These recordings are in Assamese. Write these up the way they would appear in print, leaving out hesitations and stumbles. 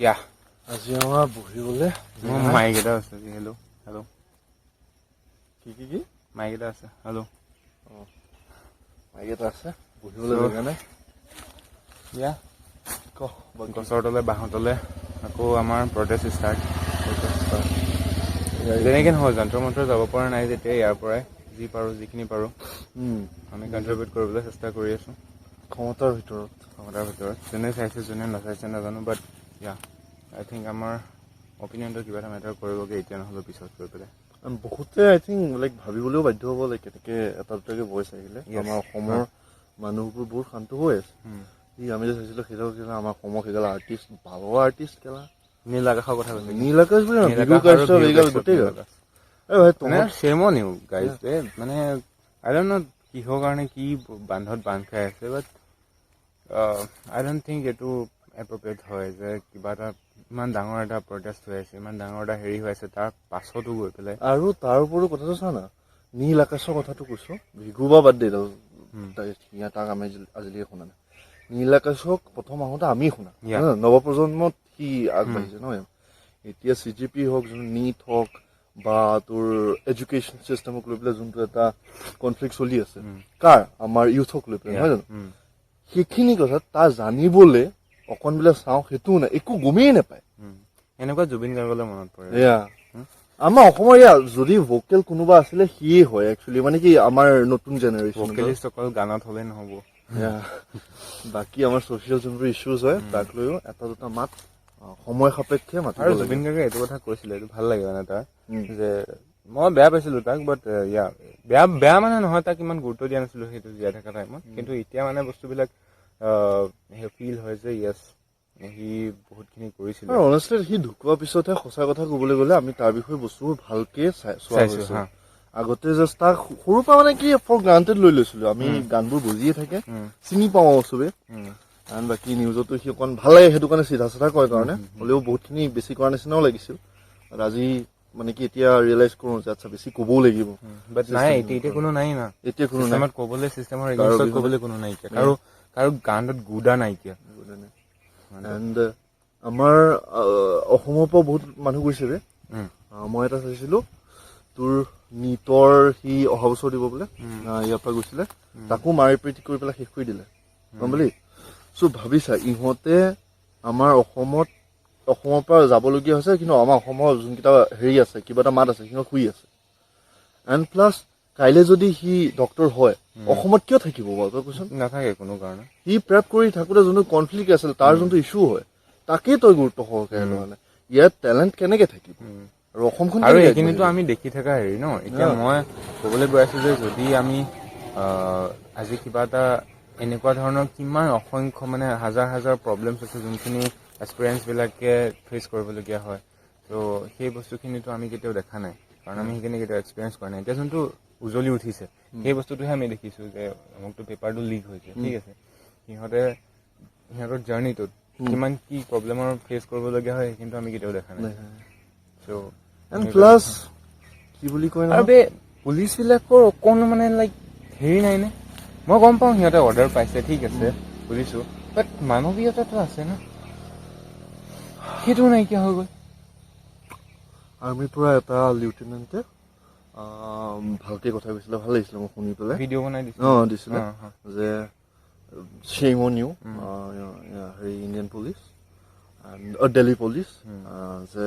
Yeah. আজি আমাৰ বহিবলে মাইক এটা আছে। Hello' hello'. কি মাইক এটা আছে। হেল্ল'। মাইক এটা আছে বহিবলে জেগা নাই। গছৰ তলে বাঁহৰ তলে আকৌ আমাৰ প্ৰটেষ্ট ষ্টাৰ্ট। যেনেকৈ নহয় যন্ত্ৰ মন্ত্ৰ যাব পৰা নাই যেতিয়া ইয়াৰ পৰাই যি পাৰোঁ যিখিনি পাৰোঁ আমি কণ্ট্ৰিবিউট কৰিবলৈ চেষ্টা কৰি আছোঁ ক্ষমতাৰ ভিতৰত। যোনে চাইছে যোনে নাচাইছে নাজানো, বাট আই থিংক আমাৰ অপিনিয়নটো কিবা এটা মেটাৰ কৰিবগৈ এতিয়া নহ'লে পিছত গৈ পেলাই। বহুতে আই থিংক ভাবিবলৈও বাধ্য হ'ব কেনেকে এটা দুটাকে ভইচ আহিলে। আমাৰ অসমৰ মানুহবোৰ বহুত শান্ত হৈ আছে। আমি যে চাইছিলো সেইডাল আমাৰ অসমৰ সেইডাল আৰ্টিষ্ট ভালৰ আৰ্টিষ্ট কেলা নীল আকাশৰ কথা কৈছে। নীল আকাশ বুলি গোটেই চেমো নিউ গাইজ মানে আই ডন্ট ন কিহৰ কাৰণে কি বান্ধত বান্ধ খাই আছে, বাট আই ডন্ট থিংক এইটো এপ্ৰপ্ৰিয়েট হয় যে কিবা এটা ইমান ডাঙৰ এটা প্ৰটেষ্ট হৈ আছে, ইমান ডাঙৰ এটা হেৰি হৈ আছে, তাৰ পাছতো গৈ পেলাই আৰু তাৰ উপৰিও কথাটো চা না, নীল আকাশৰ কথাটো কৈছো, ভিগুবা বাদ দে তাক আমি আজিলৈকে শুনা নাই। নীল আকাশক প্ৰথম আহোঁতে আমি শুনা নৱপ্ৰজন্মত সি আগবাঢ়িছে নহয়। এতিয়া CGP হওক, নীট হওক বা তোৰ এডুকেশ্যন চিষ্টেমক লৈ পেলাই যোনটো এটা কনফ্লিক্ট চলি আছে, কাৰ আমাৰ ইউথক লৈ পেলাই নহয় জানো, সেইখিনি কথা তাৰ জানিবলে অকণ বিলাক চাওঁ সেইটোও নাই, একো গমেই নাপায়। এনেকুৱা জুবিন গাৰ্গলৈ মনত পৰে। আমাৰ অসমৰ যদি ভোকেল কোনোবা আছিলে সিয়ে হয় একচুৱেলি, মানে কি আমাৰ নতুন জেনেৰেশ্যন ভোকেলিষ্ট অকল গানত হ'লে নহ'ব। বাকী আমাৰ ছচিয়েল যোনবোৰ ইছ্যুজ হয় তাক লৈও এটা দুটা মাত সময় সাপেক্ষে মাতিব আৰু লাগে। জুবিন গাৰ্গে এইটো কথা কৈছিলে, এইটো ভাল লাগে মানে তাৰ যে মই বেয়া পাইছিলো তাক, বাট বেয়া মানে নহয়, তাক ইমান গুৰুত্ব দিয়া নাছিলো সেইটো জীয়াই থকা টাইমত, কিন্তু এতিয়া মানে বস্তুবিলাক ফিল হয় যে য়েছ সি বহুতখিনি কৰিছিলে। অনেষ্টলি সি ঢুকোৱাৰ পিছতহে সঁচা কথা কবলৈ গ'লে আমি তাৰ বিষয়ে বস্তুবোৰ ভালকে চোৱা হৈছে। আগতে জাষ্ট তাক সৰুৰ পৰা মানে কি ফৰ গ্ৰান্টেড লৈ লৈছিলো আমি, গানবোৰ বুজিয়ে থাকে চিনি পাওঁ চবে, কাৰণ বাকী নিউজতো সি অকণ ভাল লাগে সেইটো কাৰণে চিধা চিধা কয় কাৰণে, হ'লেও বহুতখিনি বেছি কৰা নিচিনাও লাগিছিল। আজি মানে কি এতিয়া ৰিয়েলাইজ কৰো যে আচ্ছা বেছি ক'বও লাগিব। এতিয়া কোনো নাই না, এতিয়া কোনো নাই ক'বলৈ, চিষ্টেমৰ এগেইনষ্টত ক'বলৈ কোনো নাইকিয়া, কাৰো গানত গুদা নাইকিয়া। এণ্ড আমাৰ অসমৰ পৰা বহুত মানুহ গৈছে ৰে। মই এটা চাইছিলো তোৰ নীটৰ সি অহা বছৰ দিব বোলে, ইয়াৰ পৰা গৈছিলে, তাকো মাৰি পিট কৰি পেলাই শেষ কৰি দিলে গম পালি। চ' ভাবিছা ইহঁতে আমাৰ অসমৰ পৰা যাবলগীয়া হৈছে, কিন্তু আমাৰ অসমৰ যোনকেইটা হেৰি আছে কিবা এটা মাত আছে সিহঁত শুই আছে। এণ্ড প্লাছ কাইলৈ যদি সি ডক্টৰ হয় অসমত কিয় থাকিব বাৰু তই কৈছোন, নাথাকে কোনো কাৰণে। সি প্ৰেপ কৰি থাকোতে যোনটো কনফ্লিক্ট আছিল, তাৰ যোনটো ইছ্যু হয় তাকেই তই গুৰুত্ব সহকাৰে লোৱা নাই। ইয়াত টেলেণ্ট কেনেকে থাকিব আৰু অসমখন আৰু এইখিনিতো আমি দেখি থকা হেৰি ন। এতিয়া মই ক'বলৈ গৈ আছো যে যদি আমি আজি কিবা এটা এনেকুৱা ধৰণৰ কিমান অসংখ্য মানে হাজাৰ হাজাৰ প্ৰব্লেমছ আছে যোনখিনি এক্সপিৰিয়েঞ্চবিলাকে ফেচ কৰিবলগীয়া হয়, ত' সেই বস্তুখিনিতো আমি কেতিয়াও দেখা নাই, কাৰণ আমি সেইখিনি কেতিয়াও এক্সপিৰিয়েঞ্চ কৰা নাই। এতিয়া যোনটো উজলি উঠিছে সেই বস্তুটোহে আমি দেখিছোঁ যে অমুকটো পেপাৰটো লিক হৈছে, ঠিক আছে, সিহঁতৰ জাৰ্ণিটোত কিমান কি প্ৰব্লেমৰ ফেচ কৰিবলগীয়া হয় সেইখিনিতো আমি কেতিয়াও দেখা নাই। এণ্ড প্লাছ কি বুলি কয় আৰু পুলিচবিলাকৰ অকণো মানে লাইক হেৰি নাই নে। মই গম পাওঁ সিহঁতে অৰ্ডাৰ পাইছে, ঠিক আছে বুজিছোঁ, বাট মানৱীয়তাটো আছে ন, সেইটো নাইকিয়া হৈ গ'ল। আৰ্মিৰ পৰা এটা লিউটেনেণ্টে ভালকে কথা কৈছিলে, ভাল লাগিছিলে মই শুনি পেলাই। ভিডিঅ' বনাই দিছিলে যে shame on you হেৰি ইণ্ডিয়ান পুলিচ দিল্লী পুলিচ, যে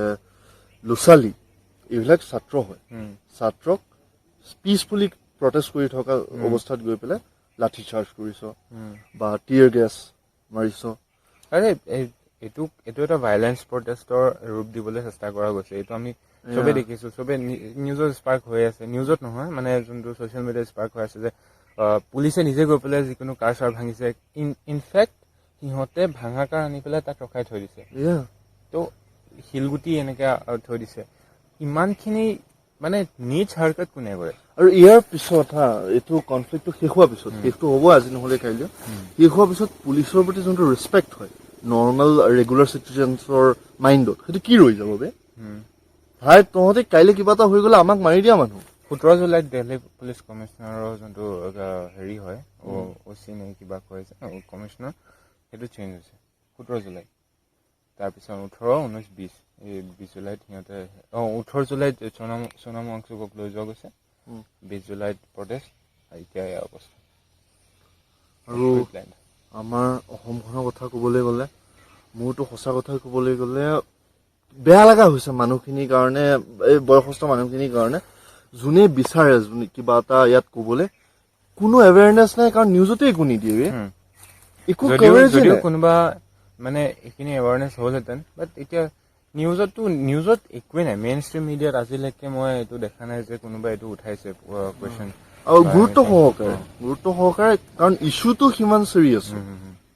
ল'ৰা-ছোৱালী এইবিলাক ছাত্ৰ হয়, ছাত্ৰক পিচফুলি প্ৰটেষ্ট কৰি থকা অৱস্থাত গৈ পেলাই লাঠি চাৰ্জ কৰিছ বা টিয়াৰ গেছ মাৰিছ। আৰে এইটো এটা ভাইলেঞ্চ প্ৰটেষ্টৰ ৰূপ দিবলৈ চেষ্টা কৰা গৈছে, এইটো আমি চবেই দেখিছোঁ, চবেই নিউজত স্পাৰ্ক হৈ আছে, নিউজত নহয় মানে যোনটো ছ'চিয়েল মিডিয়াত স্পাৰ্ক হৈ আছে যে পুলিচে নিজে গৈ পেলাই যিকোনো কাৰ চাৰ ভাঙিছে, ইনফেক্ট সিহঁতে ভাঙা কাৰ আনি পেলাই তাক ৰখাই থৈ দিছে, ত' শিলগুটি এনেকে থৈ দিছে। ইমানখিনি মানে নিজ হাৰকত কোনে কৰে। আৰু ইয়াৰ পিছত এইটো কনফ্লিক্টটো শেষ হোৱাৰ পিছত, শেষটো হ'ব আজি নহ'লে কাইলৈ, শেষ হোৱাৰ পিছত পুলিচৰ প্ৰতি যোনটো ৰেচপেক্ট হয় নৰ্মেল ৰেগুলাৰ চিটিজেন্সৰ মাইণ্ডত, সেইটো কি ৰৈ যাব বে ভাই, তহঁতে কাইলৈ কিবা এটা হৈ গ'লে আমাক মাৰি দিয়া মানুহ। 17 জুলাইত দিল্লী পুলিচ কমিশনাৰৰ যোনটো হেৰি হয় OC নে কিবা কয় যে কমিশনাৰ, সেইটো চেঞ্জ হৈছে 17 জুলাই। তাৰপিছত 18, 19, 20 এই 20 জুলাইত সিহঁতে 18 জুলাইত সোণম ৱাংচুকক লৈ যোৱা গৈছে, 20 জুলাইত প্ৰদেশ, এতিয়া এই অৱস্থা। আৰু আমাৰ অসমখনৰ কথা ক'বলৈ গ'লে মোৰতো সঁচা কথা ক'বলৈ গ'লে বেয়া লগা হৈছে মানুহখিনিৰ কাৰণে, এই বয়সস্থ মানুহখিনিৰ কাৰণে, যোনে বিচাৰে কিবা এটা ইয়াত ক'বলৈ, কোনো এৱেৰনেছ নাই, কাৰণ নিউজতে একো নিদিয়ে, একো কভাৰেজে যদিও নাই। কোনোবা মানে এইখিনি এৱাৰনেছ হ'লহেঁতেন, বাট এতিয়া নিউজত একোৱেই নাই। মেইন ষ্ট্ৰীম মিডিয়াত আজিলৈকে মই এইটো দেখা নাই যে কোনোবাই এইটো উঠাইছে কুৱেশ্যন। আৰু গুৰুত্ব সহকাৰে, কাৰণ ইছ্যুটো সিমান চিৰিয়াছ।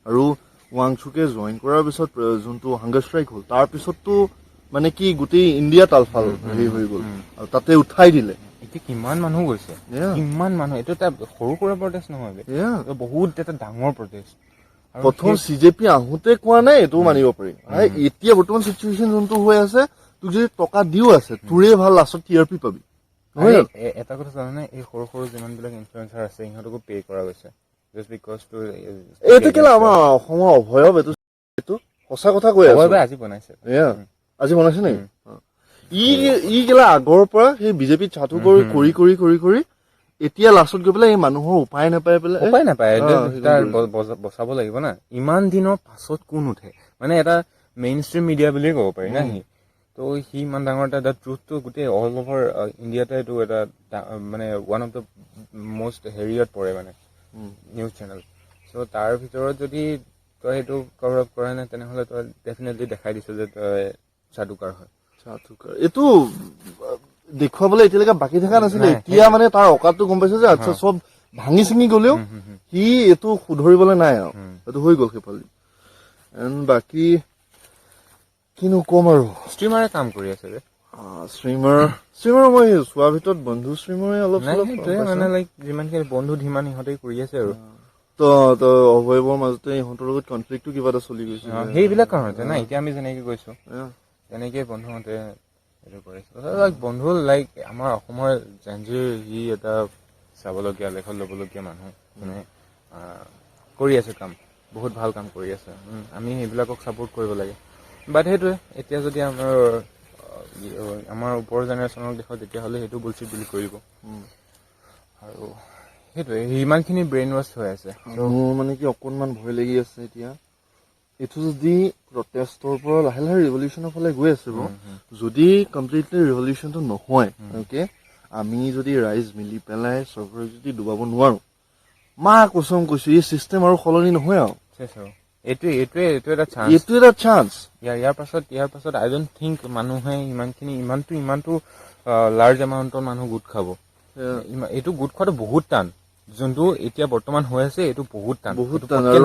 আৰু ৱাংচুকে জইন কৰাৰ পিছত যোনটো হাংগাৰ ষ্ট্ৰাইক হ'ল, তাৰ পিছততো মানে কি গোটেই ইণ্ডিয়া তালফাল হেৰি হৈ গ'ল, আৰু তাতে উঠাই দিলে। এতিয়া কিমান মানুহ গৈছে, কিমান মানুহ, এইটো এটা সৰু সুৰা প্ৰটেষ্ট নহয়, বহুত এটা ডাঙৰ প্ৰটেষ্ট। প্ৰথম CJP আহোঁতে কোৱা নাই, এইটোও মানিব পাৰি। এতিয়া বৰ্তমান চিটুৱেশ্যন যোনটো হৈ আছে, তোক যদি টকা দিও আছে, তোৰে ভাল, লাষ্টত TRP পাবি। এটা কথা জানানে, এই সৰু সৰু যিমান বিলাক ইনফ্লুৱেঞ্চাৰ আছে সিহঁতকো পে কৰা গৈছে, জাষ্ট বিকজ এইটো কেলে আমাৰ অসমৰ অভয়ব, এইটো সঁচা কথা কৈ আছো। আজি বনাইছে, আজি বনাইছে নেকি? ই কেলা আগৰ পৰা সেই বিজেপিত চাটু কৰি এতিয়া লাষ্টত গৈ পেলাই এই মানুহৰ উপায় নাপায়, বচাব লাগিব না। ইমান দিনৰ পাছত কোন উঠে, মানে এটা মেইন ষ্ট্ৰীম মিডিয়া বুলিয়ে ক'ব পাৰি না সি। তো সি ইমান ডাঙৰ এটা ট্ৰুথটো গোটেই অল অভাৰ ইণ্ডিয়াতে এইটো এটা মানে ওৱান অফ দ্য মষ্ট হেৰিয়ত পৰে মানে নিউজ চেনেল। চ' তাৰ ভিতৰত যদি তই সেইটো কভাৰ আপ কৰা নাই, তেনেহ'লে তই ডেফিনেটলি দেখাই দিছ যে তই চাটুকাৰ হয়। এইটো দেখুৱাবলৈ এতিয়ালৈকে বাকী থকা নাছিলে, এতিয়া মানে তাৰ অকাতটো গম পাইছে যে আচ্ছা চব ভাঙি চিঙি গলেও সি এইটো শুধৰিবলৈ নাই আৰু এইটো হৈ গ'ল সেইফালে। বাকী কিনো কম আৰু, ষ্ট্ৰীমাৰে কাম কৰি আছে যে ষ্ট্ৰীমাৰ মই চোৱাৰ ভিতৰত বন্ধু ষ্ট্ৰীমাৰে অলপ মানে লাইক যিমানখিনি বন্ধু সিমান সিহঁতে কৰি আছে আৰু তো অভয়বৰ মাজতে ইহঁতৰ লগত কনফ্লিক্টটো কিবা এটা চলি গৈছে, সেইবিলাক কাৰণতে না। এতিয়া আমি যেনেকে কৈছো তেনেকে বন্ধুহঁতে এইটো কৰিছে। বন্ধু লাইক আমাৰ অসমৰ জেনজিৰ সি এটা চাবলগীয়া, লেখত ল'বলগীয়া মানুহ, মানে কৰি আছে কাম, বহুত ভাল কাম কৰি আছে। আমি সেইবিলাকক ছাপোৰ্ট কৰিব লাগে। বাট সেইটোৱে, এতিয়া যদি আমাৰ ওপৰৰ জেনেৰেশ্যনক দেখোঁ, তেতিয়াহ'লে সেইটো বুলশ্বিট বুলি কৰিব। আৰু সেইটোৱে, ইমানখিনি ব্ৰেইন ৱাছ হৈ আছে। মোৰ মানে কি অকণমান ভয় লাগি আছে এতিয়া, এইটো যদি প্ৰটেষ্টৰ পৰা লাহে লাহে ৰিভলিউচনৰ ফালে গৈ আছে, যদি কমপ্লিটলি ৰিভলিউচনটো নহয়, অ'কে, আমি যদি ৰাইজ মিলি পেলাই চৰকাৰক যদি ডুবাব নোৱাৰো, কচম কৈছো এই চিষ্টেম আৰু সলনি নহয় আৰু। এইটো এটা চান্স। ইয়াৰ পাছত আই ডোন্ট থিংক মানুহে ইমানটো লাৰ্জ এমাউণ্টৰ মানুহ গোট খাব। এইটো গোট খোৱাটো বহুত টান, যোনটো এতিয়া বৰ্তমান হৈ আছে, এইটো বহুত টান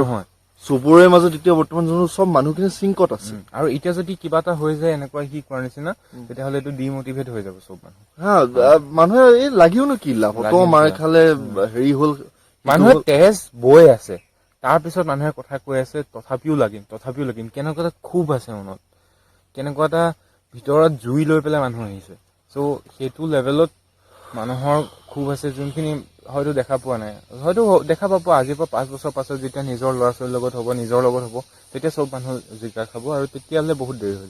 নহয় চবৰে মাজত। এতিয়া বৰ্তমান যোনটো চব মানুহখিনি চিংকত আছে, আৰু এতিয়া যদি কিবা এটা হৈ যায় এনেকুৱা সি কৰাৰ নিচিনা, তেতিয়াহ'লে এইটো ডিমটিভেট হৈ যাব চব মানুহ। মানুহে এই লাগিওনো কি লাভ, মাৰ খালে হেৰি হ'ল, মানুহে তেজ বৈ আছে, তাৰ পিছত মানুহে কথা কৈ আছে তথাপিও লাগিম। কেনেকুৱা এটা ক্ষোভ আছে মনত, কেনেকুৱা এটা ভিতৰত জুই লৈ পেলাই মানুহ আহিছে। চ' সেইটো লেভেলত মানুহৰ ক্ষোভ আছে, যোনখিনি হয়তো দেখা পোৱা নাই, হয়তো দেখা পাব আজিৰ পৰা 5 বছৰ পাছত, যেতিয়া নিজৰ ল'ৰা ছোৱালীৰ লগত হ'ব, নিজৰ লগত হ'ব, তেতিয়া চব মানুহ জিকাৰ খাব, আৰু তেতিয়াহ'লে বহুত দেৰি হৈ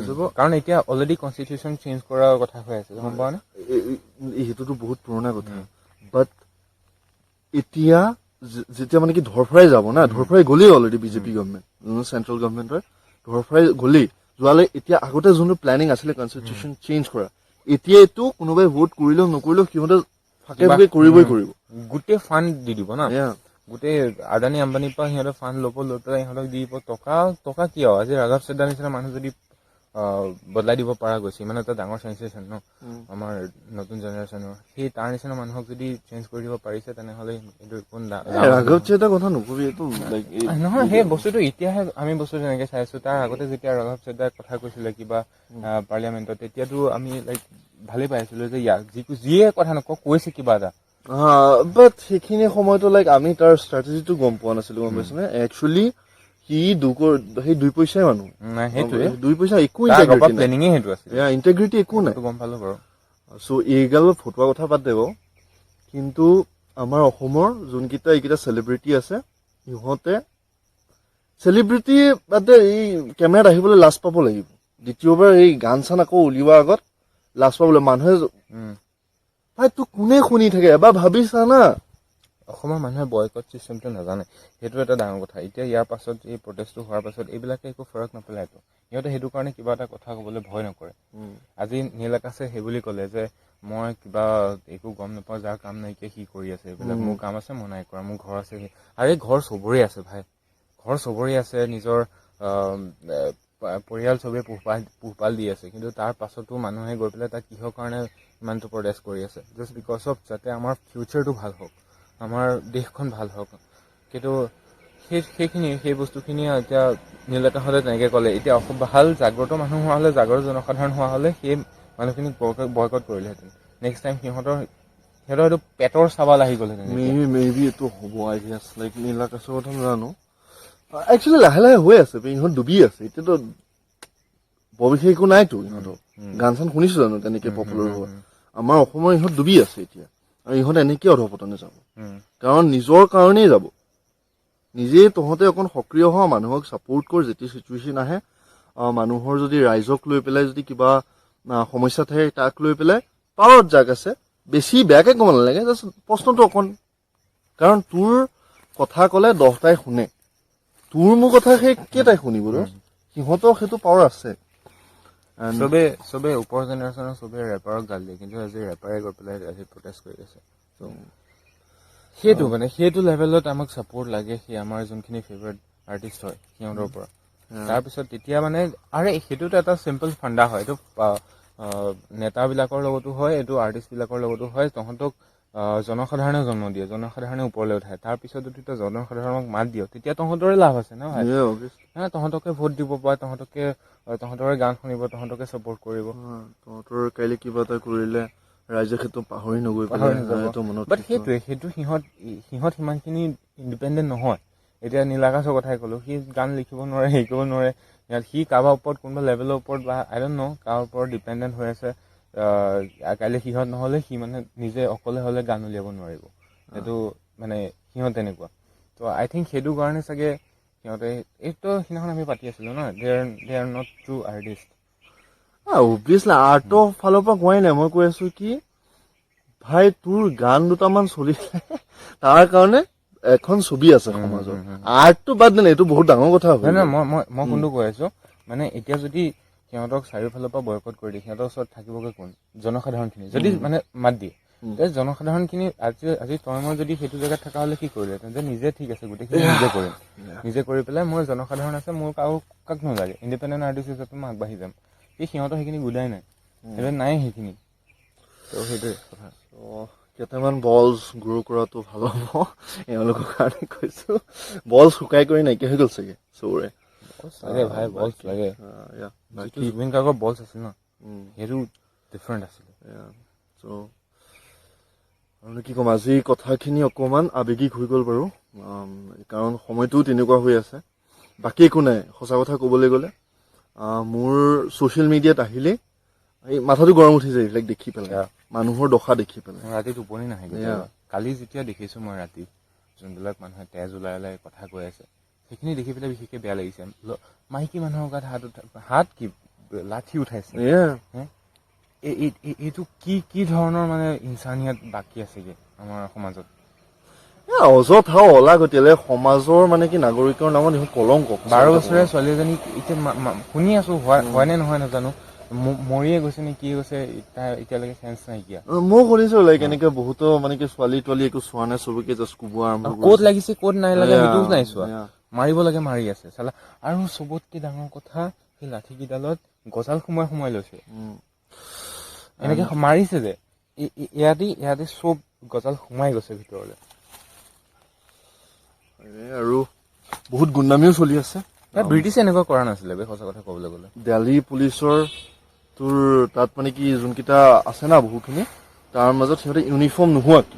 যাব। কাৰণ এতিয়া অলৰেডি কনষ্টিটিউচন চেঞ্জ কৰাৰ কথা হৈ আছে, গম পোৱা নে? সেইটোতো বহুত পুৰণা কথা, বাট এতিয়া যেতিয়া মানে কি ধৰফৰাই যাব না, ধৰফৰাই গ'লেই অলৰেডি বিজেপি গভৰ্ণমেণ্ট, চেন্ট্ৰেল গভৰ্ণমেণ্টৰ ধৰফৰাই গ'লেই যোৱালে। এতিয়া আগতে যোনটো প্লেনিং আছিলে কনষ্টিটিউচন চেঞ্জ কৰা, এতিয়া এইটো কোনোবাই ভোট কৰিলেও নকৰিলেও সিহঁতে ফাকে ফাকে কৰিবই কৰিব, গোটেই ফাণ্ড দি দিব না, গোটেই আদানী আম্বানীৰ পৰা সিহঁতে ফাণ্ড লৈ পেলাই সিহঁতক দি দিব টকা কিয়। আজি ৰাঘৱ চেড্ডাৰ নিচিনা মানুহ যদি বদলাই দিব পৰা গৈছে, ইমান এটা ডাঙৰ চেঞ্চেচন ন আমাৰ নতুন জেনেৰেশ্যনৰ, সেই তাৰ নিচিনা মানুহক যদি চেঞ্জ কৰি দিব পাৰিছে, তেনেহ'লে এইটো ৰাঘৱ চেড্ডাৰ কথা নকবি। এইটো নহয়, সেই বস্তুটো এতিয়াহে আমি বস্তু যেনেকে চাইছো, তাৰ আগতে যেতিয়া ৰাঘৱ চেড্ডাৰ কথা কৈছিলে কিবা পাৰ্লিয়ামেণ্টত, তেতিয়াতো আমি লাইক ভালেই পাইছিলো যে যিয়ে কথা নকওঁ কৈছে কিবা এটা। বাট সেইখিনি সময়তো লাইক আমি তাৰ ষ্ট্ৰেটেজিটো গম পোৱা নাছিলো, গম পাইছো নে? একচুৱেলি সি সেই 2 পইচাই মানুহ, সেইটোৱে 2 পইচা একো ইণ্টেগ্ৰিটি একো নাই, গম পালো বাৰু। চ' এইগাল ফটোৱা কথা বাদ দেব, কিন্তু আমাৰ অসমৰ যোনকেইটা এইকেইটা চেলিব্ৰিটি আছে, সিহঁতে চেলিব্ৰিটি বাদে এই কেমেৰাত আহিবলৈ লাজ পাব লাগিব দ্বিতীয়বাৰ এই গান চান আকৌ উলিওৱাৰ আগত লাজ পাবলৈ মানুহে ভাই তোক কোনে শুনি থাকে এবাৰ ভাবিছা না অসমৰ মানুহে বয়কট চিষ্টেমটো নাজানে সেইটো এটা ডাঙৰ কথা এতিয়া ইয়াৰ পাছত এই প্ৰটেষ্টটো হোৱাৰ পাছত এইবিলাকে একো ফৰক নপেলাইতো সিহঁতে সেইটো কাৰণে কিবা এটা কথা ক'বলৈ ভয় নকৰে আজি নীল আকাশে সেই বুলি ক'লে যে মই কিবা একো গম নাপাওঁ যাৰ কাম নাইকিয়া সি কৰি আছে এইবিলাক মোৰ কাম আছে মই নাই কৰা মোৰ ঘৰ আছে আৰে ঘৰ চবৰে আছে ভাই ঘৰ চবৰে আছে নিজৰ পৰিয়াল চবে পোহপাল দি আছে কিন্তু তাৰ পাছতো মানুহে গৈ পেলাই তাক কিহৰ কাৰণে ইমানটো প্ৰটেষ্ট কৰি আছে জাষ্ট বিকজ অফ যাতে আমাৰ ফিউচাৰটো ভাল হওক আমাৰ দেশখন ভাল হওক কিন্তু সেই বস্তুখিনি এতিয়া নীল আকাশে তেনেকৈ ক'লে এতিয়া ভাল জাগ্ৰত মানুহ হোৱা হ'লে জাগ্ৰত জনসাধাৰণ হোৱা হ'লে সেই মানুহখিনিক বয়কট কৰিলেহেঁতেন নেক্সট টাইম সিহঁতৰ এইটো পেটৰ চাবাল আহি গ'লহেঁতেন মেবি এইটো হ'ব আই গেছ লাইক নীল আকাশৰ কথা নাজানো একচুৱেলি লাহে লাহে হৈ আছে ইহঁত ডুবি আছে এতিয়াতো বৰ বিশেষ একো নাইতো ইহঁতৰ গান চান শুনিছো জানো তেনেকে পপুলাৰ হোৱা আমাৰ অসমৰ ইহঁত ডুবি আছে এতিয়া আৰু ইহঁত এনেকে অধপতনে যাব কাৰণ নিজৰ কাৰণেই যাব নিজেই তহঁতে অকণ সক্ৰিয় হোৱা মানুহক ছাপোৰ্ট কৰ যেতিয়া চিটুৱেশ্যন আহে মানুহৰ যদি ৰাইজক লৈ পেলাই যদি কিবা সমস্যা থাকে তাক লৈ পেলাই পাৰত যাক আছে বেছি বেয়াকে ক'ব নালাগে জাষ্ট প্ৰশ্নটো অকণ কাৰণ তোৰ কথা ক'লে 10টাই শুনে তোৰ মোৰ কথা সেই কেইটাই শুনিব সিহঁতৰ সেইটো পাৱাৰ আছে চবে ওপৰ জেনেৰেশ্যনৰ চবে ৰেপাৰক গাল দিয়ে কিন্তু আজি ৰেপাৰে গৈ পেলাই আজি প্ৰটেষ্ট কৰি আছে সেইটো মানে সেইটো লেভেলত আমাক ছাপোৰ্ট লাগে সি আমাৰ যোনখিনি ফেভৰেট আৰ্টিষ্ট হয় সিহঁতৰ পৰা তাৰপিছত তেতিয়া মানে আৰে সেইটোতো এটা চিম্পল ফাণ্ডা হয় এইটো নেতাবিলাকৰ লগতো হয় এইটো আৰ্টিষ্টবিলাকৰ লগতো হয় তহঁতক জনসাধাৰণে জন্ম দিয়ে জনসাধাৰণে ওপৰলৈ উঠায় তাৰপিছত যদি তই জনসাধাৰণক মাত দিয় তেতিয়া তহঁতৰে লাভ আছে ন ভাই তহঁতকে ভোট দিব পাৰে তহঁতৰে গান শুনিব তহঁতকে ছাপোৰ্ট কৰিব তহঁতৰ কাইলৈ কিবা এটা কৰিলে ৰাইজে সেইটো পাহৰি নগৈ বাট সেইটো সিহঁত সিমানখিনি ইণ্ডিপেণ্ডেণ্ট নহয় এতিয়া নীল আকাশৰ কথাই ক'লো সি গান লিখিব নোৱাৰে হেৰি কৰিব নোৱাৰে সি কাৰোবাৰ ওপৰত কোনোবা লেভেলৰ ওপৰত বা আই ডণ্ট ন' কাৰোবাৰ ওপৰত ডিপেণ্ডেণ্ট হৈ আছে কাইলৈ সিহঁত নহ'লে সি মানে নিজে অকলে হ'লে গান উলিয়াব নোৱাৰিব সেইটো মানে সিহঁত তেনেকুৱা ত' আই থিংক সেইটো কাৰণে চাগে সিহঁতে এইটো সিদিনাখন আমি পাতি আছিলো ন দে আৰ নট ট্ৰু আৰ্টিষ্ট অভিয়াছলি আৰ্টৰ ফালৰ পৰা কোৱাই নাই মই কৈ আছো কি ভাই তোৰ গান দুটামান চলিলে তাৰ কাৰণে এখন ছবি আছে সমাজৰ আৰ্টটো বাদ দিলে এইটো বহুত ডাঙৰ কথা হয় মই কোনটো কৈ আছো মানে এতিয়া যদি সিহঁতক চাৰিওফালৰ পৰা বয়কট কৰি দিয়ে সিহঁতৰ ওচৰত থাকিবগৈ কোন জনসাধাৰণখিনি যদি মানে মাত দিয়ে জনসাধাৰণখিনি আজি তই মই যদি সেইটো জেগাত থকা হ'লে কি কৰিলে তেন্তে নিজে ঠিক আছে গোটেইখিনি নিজে কৰিম নিজে কৰি পেলাই মোৰ জনসাধাৰণ আছে মোৰ কাক নালাগে ইণ্ডিপেণ্ডেণ্ট আৰ্টিষ্ট হিচাপে মই আগবাঢ়ি যাম সিহঁতৰ সেইখিনি গুদাই নাই নাই সেইখিনি সেইটোৱে কথা কেইটামান বলছ গ্ৰ' কৰাটো ভাল হ'ব এওঁলোকৰ কাৰণে কৈছো বল শুকাই কৰি নাইকিয়া হৈ গ'ল চাগে চবৰে লাগে ভাই বলছ লাগে জুবিন গাৰ্গৰ বলছ আছিল ন সেইটো ডিফাৰেণ্ট আছিলে আৰু কি ক'ম আজি কথাখিনি অকণমান আৱেগিক হৈ গ'ল বাৰু কাৰণ সময়টোও তেনেকুৱা হৈ আছে বাকী একো নাই সঁচা কথা ক'বলৈ গ'লে মোৰ ছ'চিয়েল মিডিয়াত আহিলেই এই মাথাটো গৰম উঠি যায় এইবিলাক দেখি পেলাই মানুহৰ দশা দেখি পেলাই ৰাতি টোপনি নাহে কালি যেতিয়া দেখিছো মই ৰাতি যোনবিলাক মানুহে তেজ ওলাই ওলাই কথা কৈ আছে সেইখিনি দেখি পেলাই বিশেষকৈ বেয়া লাগিছে মাইকী মানুহৰ গাত হাত কি লাঠি উঠাইছে এইটো কি ধৰণৰ মানে ইনচানিয়াত বাকী আছেগে আমাৰ সমাজত অযথা অলাগতিয়ালে সমাজৰ মানে কি নাগৰিকৰ নামত ইহঁত কলংক 12 বছৰীয়া ছোৱালী এজনী এতিয়া শুনি আছো হয় নে নহয় নাজানো মৰিয়ে গৈছে নে কি গৈছে এতিয়ালৈকে চেঞ্চ নাইকিয়া মই শুনিছো লাইক এনেকে বহুতো মানে কি ছোৱালী তোৱালী একো চোৱা নাই চবকে জাষ্ট কোবোৱা আৰম্ভ কৰিছে ক'ত লাগিছে ক'ত নাই লাগে সেইটোও নাই চোৱা মাৰিব লাগে মাৰি আছে চালা আৰু চবতকে ডাঙৰ কথা সেই লাঠিকেইডালত গজাল সোমাই লৈছে এনেকে মাৰিছে যে ইয়াতে চব গজাল সোমাই গৈছে ভিতৰলে আৰু বহুত গুণ্ডামিও চলি আছে ব্ৰিটিছে এনেকুৱা কৰা নাছিলে সঁচা কথা ক'বলৈ গ'লে দিল্লী পুলিচৰ তোৰ তাত মানে কি যোনকেইটা আছে না বহুখিনি তাৰ মাজত সিহঁতে ইউনিফৰ্ম নোহোৱাকে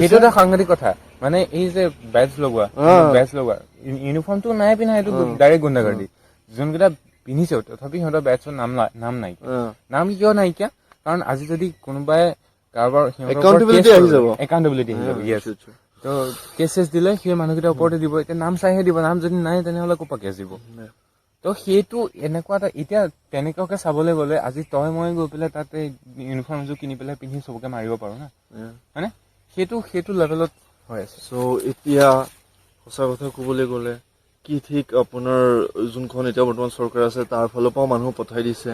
সেইটো এটা সাংঘাতিক কথা মানে এই যে বেজ লগোৱা ইউনিফৰ্মটো নাই পিন্ধা এইটো ডাইৰেক্ট গুণ্ডাগাৰ্দি যোনকেইটা পিন্ধিছে তথাপি সিহঁতৰ বেজৰ নাম নাইকিয়া নাম কিয় নাইকিয়া কাৰণ আজি যদি কোনোবাই কাৰোবাৰ একাউণ্টেবিলিটি আহি যাব তো কেছ দিলে সেই মানুহকেইটাৰ ওপৰতে দিব, এতিয়া নাম চাইহে দিব, নাম যদি নাই তেনেহ'লে ক'ৰ পৰা কেছ দিব। তো সেইটো এনেকুৱা এটা, এতিয়া তেনেকুৱাকে চাবলৈ গ'লে আজি তই মই গৈ পেলাই তাতে ইউনিফৰ্ম এযোৰ কিনি পেলাই পিন্ধি চবকে মাৰিব পাৰো না, হয়নে? সেইটো লেভেলত হৈ আছে। চ' এতিয়া সঁচা কথা ক'বলৈ গ'লে কি ঠিক আপোনাৰ যোনখন এতিয়া বৰ্তমান চৰকাৰ আছে তাৰ ফালৰ পৰাও মানুহ পঠাই দিছে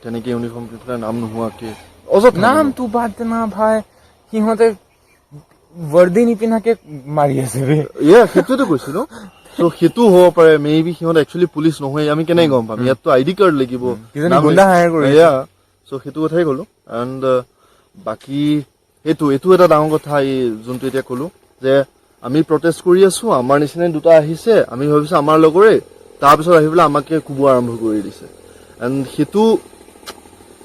তেনেকে ইউনিফৰ্ম পিন্ধি পেলাই নাম নোহোৱাকে অযথা নামটো বাদ দে না ভাই, সিহঁতে বৰ্দি নিপিন্ধাকে মাৰি আছে বে। সেইটোৱেতো কৈছিলো। চ' সেইটো হ'ব পাৰে, মে বি সিহঁত একচুৱেলি পুলিচ নহয়, আমি কেনেকে গম পাম? ইয়াততো ID কাৰ্ড লাগিব। চ' সেইটো কথাই ক'লো। এণ্ড বাকী এইটো এটা ডাঙৰ কথা, এই যোনটো এতিয়া ক'লো যে আমি প্ৰটেষ্ট কৰি আছো, আমাৰ নিচিনাই দুটা আহিছে, আমি ভাবিছো আমাৰ লগৰে, তাৰপিছত আহি পেলাই আমাকে কোবোৱা আৰম্ভ কৰি দিছে। এণ্ড সেইটো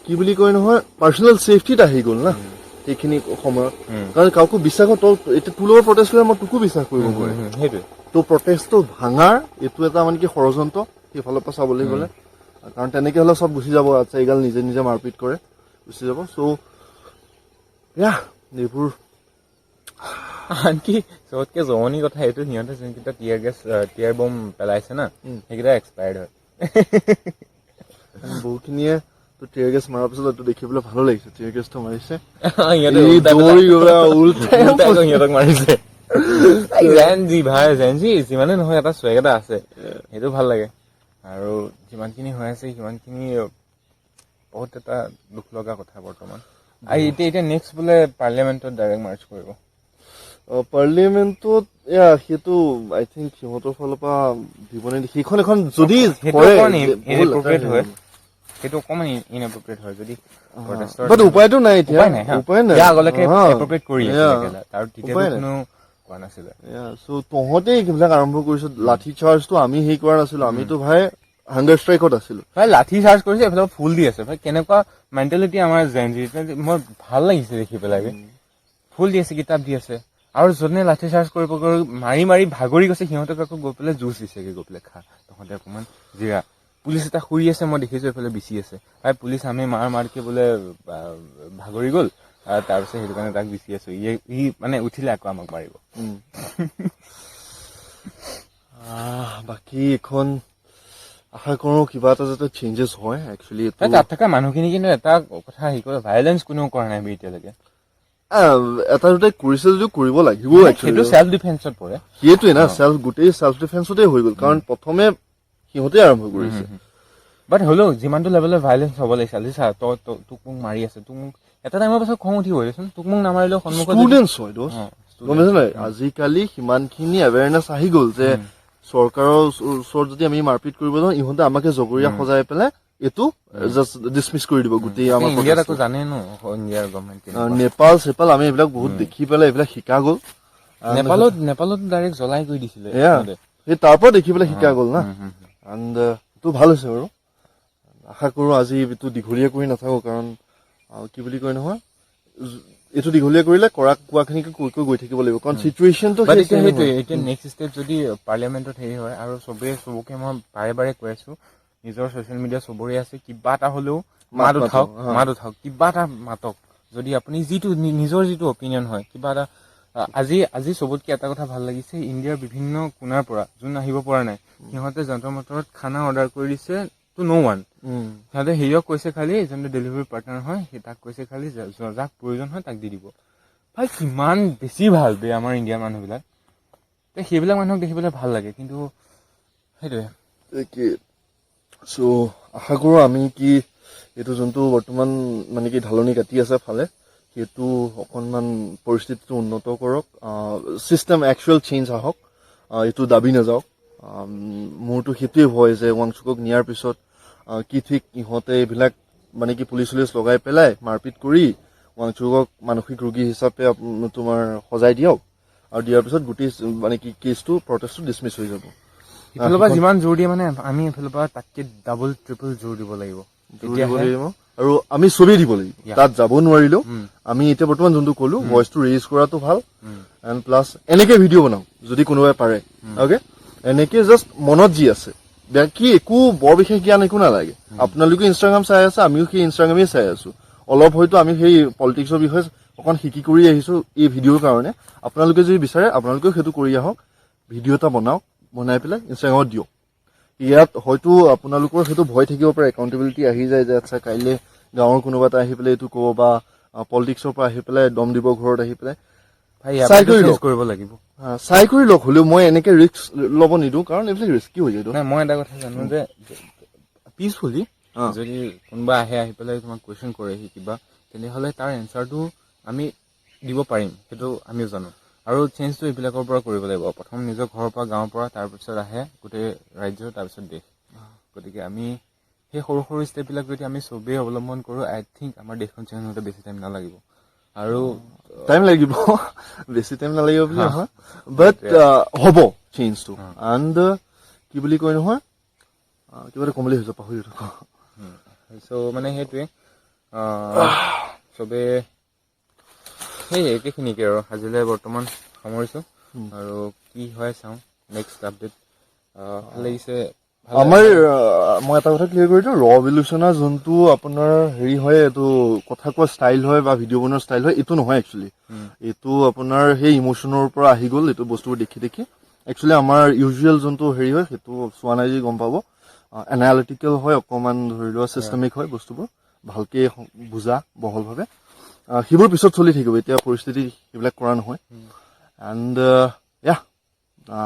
কি বুলি কয় নহয়, পাৰ্চনেল ছেফটিত আহি গ'ল না সেইখিনি সময়ত। কাৰণ কাকো বিশ্বাস, এতিয়া তোৰ লগত প্ৰটেষ্ট কৰিলে মই তোকো বিশ্বাস কৰিব নোৱাৰিম। সেইটোৱে তো প্ৰটেষ্টটো ভাঙাৰ এইটো এটা মানে কি ষড়যন্ত্ৰ সেইফালৰ পৰা চাবলৈ গ'লে, কাৰণ তেনেকে হ'লে চব গুচি যাব, আচ্ছা এইগাল নিজে নিজে মাৰপিট কৰে গুচি যাব। চ' এইবোৰ আনকি চবতকে জমনি কথা এইটো, সিহঁতে যোনকেইটা টিয়াৰ বম পেলাইছে না, সেইকেইটা এক্সপায়াৰ্ড হয়। বহুখিনিয়ে টিয়াৰ গেছ মাৰাৰ পিছত এইটো দেখিবলৈ ভালো লাগিছে, টিয়াৰ গেছটো মাৰিছে সিহঁতক মাৰিছে। জেনজি যিমানে নহয় এটা চুৱেগ এটা আছে, সেইটো ভাল লাগে। আৰু যিমানখিনি হৈ আছে সিমানখিনি বহুত এটা দুখ লগা কথা বৰ্তমান। আৰু এতিয়া নেক্সট বোলে পাৰ্লিয়ামেণ্টত ডাইৰেক্ট মাৰ্চ কৰিব। পাৰ্লিয়ামেণ্টত সেইটো আই থিংক সিহঁতৰ ফালৰ পৰা দিব নে, সেইখন এখন যদি সেইটো অকণমান ইনএপ্ৰপ্ৰিয়েট হয় যদি, বাট উপায়টো নাই এতিয়া, উপায় নাই। তহঁতে এইবিলাক আৰম্ভ কৰিছো, লাঠি চাৰ্জটো আমি হেৰি কৰা নাছিলো, আমিতো ভাই হাংগাৰ ষ্ট্ৰাইকত আছিলো। ভাই লাঠি চাৰ্জ কৰিছে, এইফালে ফুল দি আছে। ভাই কেনেকুৱা মেণ্টেলিটি আমাৰ জেনজি, মই ভাল লাগিছে দেখি পেলাই। ফুল দি আছে, কিতাপ দি আছে, আৰু যোনে লাঠি চাৰ্জ কৰিব মাৰি মাৰি ভাগৰি গৈছে, সিহঁতক আকৌ গৈ পেলাই জুচ দিছেগে, গৈ পেলাই খা তহঁতে অকমান জিৰা। পুলিচ এটা শুই আছে, মই দেখিছো এইফালে বিচি আছে। ভাই পুলিচ আমি মাৰকে বোলে ভাগৰি গ'ল, তাৰপিছত সেইটো কাৰণে তাক বিচি আছো, ই মানে উঠিলে আকৌ আমাক মাৰিব। বাকী এখন আশা কৰো কিবা এটা যাতে চেঞ্জেছ হয়। একচুৱেলি তাত থকা মানুহখিনি কিন্তু এটা কথা হেৰি কৰে, ভাইলেঞ্চ কোনেও কৰা নাই এতিয়ালৈকে। এটা দুটাই কৰিছে যদিও কৰিব লাগিব, সেইটো চেল্ফ ডিফেন্সত পৰে। সেইটোৱে না, গোটেই চেল্ফ ডিফেন্সতে হৈ গ'ল, কাৰণ প্ৰথমে সিহঁতে আৰম্ভ কৰিছে। বাট হ'লেও যিমানটো লেভেলৰ ভাইলেঞ্চ হ'ব লাগিছিল, আজি চা তোক মোক মাৰি আছে, তোক মোক এটা টাইমৰ পাছত খং উঠিব দেচোন, তোক মোক নামাৰিলেও সন্মুখত ষ্টুডেণ্টছ হয় দোষ, গম পাইছ নাই? আজিকালি সিমানখিনি এৱেৰনেছ আহি গ'ল যে চৰকাৰৰ ওচৰত যদি আমি মাৰপিট কৰিব যাওঁ, ইহঁতে আমাকে জগৰীয়া সজাই পেলাই এইটো জাষ্ট ডিছমিছ কৰি দিব গোটেই আমাৰ। নেপাল চেপাল আমি এইবিলাক বহুত দেখি পেলাই এইবিলাক শিকা গ'ল। নেপালত ডাইৰেক্ট জ্বলাই কৰি দিছিলে, সেই তাৰ পৰা দেখি পেলাই শিকা গ'ল না। এণ্ড এইটো ভাল হৈছে বাৰু। আশা কৰো আজি এইটো দীঘলীয়া কৰি নাথাকো, কাৰণ কি বুলি কয় নহয়, এইটো দীঘলীয়া কৰিলে কৰা কোৱাখিনিকে কৈ গৈ থাকিব লাগিব, কাৰণ চিটুৱেশ্যনটো এতিয়া নেক্সট ষ্টেপ যদি পাৰ্লিয়ামেণ্টত হেৰি হয়, আৰু চবকে মই বাৰে বাৰে কৈ আছো, নিজৰ ছচিয়েল মিডিয়া চবৰে আছে, কিবা এটা হ'লেও মাত উঠাওক, কিবা এটা মাতক। যদি আপুনি নিজৰ যিটো অপিনিয়ন হয়, কিবা এটা আজি চবতকে এটা কথা ভাল লাগিছে, ইণ্ডিয়াৰ বিভিন্ন কোণাৰ পৰা যোন আহিব পৰা নাই, সিহঁতে যন্ত্ৰ মন্তৰত খানা অৰ্ডাৰ কৰি দিছে টু ন' ওৱান। সিহঁতে হেৰিয়ক কৈছে খালি, যোনটো ডেলিভাৰী পাৰ্টনাৰ হয়, সেই তাক কৈছে খালি যাক প্ৰয়োজন হয় তাক দি দিব। ভাই কিমান বেছি ভাল বে আমাৰ ইণ্ডিয়াৰ মানুহবিলাক, সেইবিলাক মানুহক দেখি পেলাই ভাল লাগে। কিন্তু সেইটোৱে চ' আশা কৰো আমি কি এইটো যোনটো বৰ্তমান মানে কি ঢালনি কাটি আছে ফালে, সেইটো অকণমান পৰিস্থিতিটো উন্নত কৰক, চিষ্টেম একচুৱেল চেঞ্জ আহক, এইটো দাবী নাযাওক। মোৰতো সেইটোৱে ভয় যে ৱাংচুকক নিয়াৰ পিছত কি ঠিক ইহঁতে এইবিলাক মানে কি পুলিচ লগাই পেলাই মাৰপিট কৰি ৱাংচুকক মানসিক ৰোগী হিচাপে তোমাৰ সজাই দিয়ক, আৰু দিয়াৰ পিছত গোটেই মানে কি কেছটো প্ৰটেষ্টটো ডিছমিছ হৈ যাব। এইফালৰ পৰা যিমান জোৰ দিয়ে মানে আমি এইফালৰ পৰা তাতকে ডাবল ট্ৰিপল জোৰ দিব লাগিব, আৰু আমি চবেই দিব লাগিব। তাত যাব নোৱাৰিলেও আমি এতিয়া বৰ্তমান যোনটো ক'লো, ভইচটো ৰেইজ কৰাটো ভাল, এণ্ড প্লাছ এনেকে ভিডিঅ' বনাও যদি কোনোবাই পাৰে, অ'কে? এনেকে জাষ্ট মনত যি আছে, বাকী একো বৰ বিশেষ জ্ঞান একো নালাগে। আপোনালোকে ইনষ্টাগ্ৰাম চাই আছে, আমিও সেই ইনষ্টাগ্ৰামেই চাই আছো, অলপ হয়তো আমি সেই পলিটিক্সৰ বিষয়ে অকণ শিকি কৰি আহিছো এই ভিডিঅ'ৰ কাৰণে আপোনালোকে যদি বিচাৰে আপোনালোকেও সেইটো কৰি আহক ভিডিঅ' এটা বনাওক বনাই পেলাই ইনষ্টাগ্ৰামত দিয়ক ইয়াত হয়তো আপোনালোকৰ সেইটো ভয় থাকিব পাৰে একাউণ্টেবিলিটি আহি যায় যে আচ্ছা কাইলৈ গাঁৱৰ কোনোবা এটা আহি পেলাই এইটো ক'ব বা পলিটিক্সৰ পৰা আহি পেলাই দম দিব ঘৰত আহি পেলাই ভাই ইয়াৰ চেঞ্জ কৰিব লাগিব চাই কৰি লওক হ'লেও মই এনেকে ৰিস্ক ল'ব নিদিওঁ কাৰণ এইবিলাক ৰিস্কি হৈ যায় নাই মই এটা কথা জানো যে পিছফুলি যদি কোনোবা আহি পেলাই তোমাক কুৱেশ্যন কৰেহি কিবা তেনেহ'লে তাৰ এনচাৰটো আমি দিব পাৰিম সেইটো আমিও জানো আৰু চেঞ্জটো এইবিলাকৰ পৰা কৰিব লাগিব প্ৰথম নিজৰ ঘৰৰ পৰা গাঁৱৰ পৰা তাৰপিছত আহে গোটেই ৰাজ্য তাৰপিছত দেশ গতিকে আমি সেই সৰু সৰু ষ্টেপবিলাক যদি আমি চবেই অৱলম্বন কৰোঁ আই থিংক আমাৰ দেশখন চেঞ্জ হওঁতে বেছি টাইম নালাগিব আৰু টাইম লাগিব বেছি টাইম নালাগিব বুলি নহয় বাট হ'ব চেঞ্জটো এণ্ড কি বুলি কয় নহয় কিবা এটা ক'ম বুলি ভাবিছোঁ পাহৰি থাকোঁ চ' মানে সেইটোৱে চবে সেই একেখিনিকে আৰু আজিলৈ বৰ্তমান সামৰিছোঁ আৰু কি হয় চাওঁ নেক্সট আপডেট ভাল লাগিছে আমাৰ মই এটা কথা ক্লিয়াৰ কৰি দিওঁ ৰেভলিউচনাৰ যোনটো আপোনাৰ হেৰি হয় এইটো কথা কোৱা ষ্টাইল হয় বা ভিডিঅ' বনোৱাৰ ষ্টাইল হয় এইটো নহয় একচুৱেলি এইটো আপোনাৰ সেই ইম'চনৰ পৰা আহি গ'ল এইটো বস্তুবোৰ দেখি একচুৱেলি আমাৰ ইউজুৱেল যোনটো হেৰি হয় সেইটো চোৱা নাই যদি গম পাব এনালিটিকেল হয় অকণমান ধৰি লোৱা চিষ্টেমিক হয় বস্তুবোৰ ভালকে বুজা বহলভাৱে সেইবোৰ পিছত চলি থাকিব এতিয়া পৰিস্থিতি সেইবিলাক কৰা নহয় এণ্ড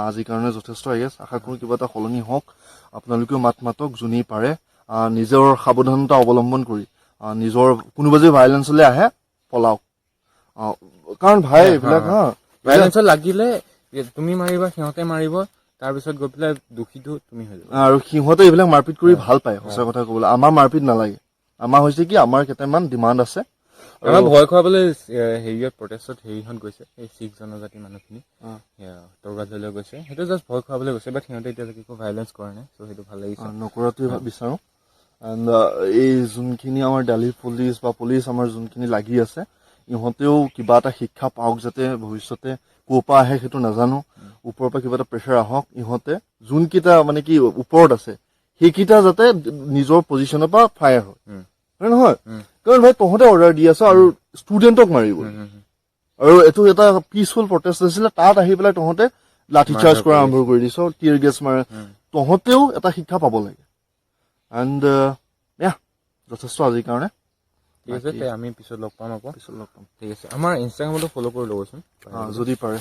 আজিৰ কাৰণে যথেষ্ট আশা কৰোঁ কিবা এটা সলনি হওক আপোনালোকেও মাতক যোনেই পাৰে নিজৰ সাৱধানতা অৱলম্বন কৰি নিজৰ কোনোবা যদি ভাইলেঞ্চলৈ আহে পলাওক কাৰণ ভাই এইবিলাক ভাইলেঞ্চত লাগিলে তুমি মাৰিবা সিহঁতে মাৰিব তাৰপিছত গৈ পেলাই দোষীটো তুমি হৈ যাবা আৰু সিহঁতে এইবিলাক মাৰপিট কৰি ভাল পায় সঁচা কথা ক'বলৈ আমাৰ মাৰপিট নালাগে আমাৰ হৈছে কি আমাৰ কেইটামান ডিমাণ্ড আছে আমাৰ ভয় খুৱাবলৈ হেৰিয়ত প্ৰটেষ্টত হেৰিখন গৈছে এই শিখ জনজাতি মানুহখিনি তৰবাজলৈ গৈছে সেইটো জাষ্ট ভয় খুৱাবলৈ গৈছে বাট সিহঁতে এতিয়ালৈকে একো ভাইলেঞ্চ কৰা নাই চ' সেইটো ভাল লাগিছে নকৰাটোৱে বিচাৰোঁ এণ্ড এই যোনখিনি আমাৰ দিল্লী পুলিচ বা পুলিচ আমাৰ যোনখিনি লাগি আছে ইহঁতেও কিবা এটা শিক্ষা পাওক যাতে ভৱিষ্যতে ক'ৰ পৰা আহে সেইটো নাজানো ওপৰৰ পৰা কিবা এটা প্ৰেছাৰ আহক ইহঁতে যোনকেইটা মানে কি ওপৰত আছে সেইকেইটা যাতে নিজৰ পজিশ্যনৰ পৰা ফায়াৰ হয় নহয় কাৰণ ভাই তহঁতে অৰ্ডাৰ দি আছ আৰু ষ্টুডেণ্টক মাৰিব আৰু এইটো এটা পিচফুল প্ৰটেষ্ট আছিলে তাত আহি পেলাই তহঁতে লাঠি চাৰ্জ কৰা আৰম্ভ কৰি দিছ টিয়াৰ গেছ মাৰে তহঁতেও এটা শিক্ষা পাব লাগে এণ্ড যথেষ্ট আজিৰ কাৰণে ঠিক আছে আমি পিছত লগ পাম আকৌ ঠিক আছে আমাৰ ইনষ্টাগ্ৰামতো ফ'ল' কৰি ল'বচোন যদি পাৰে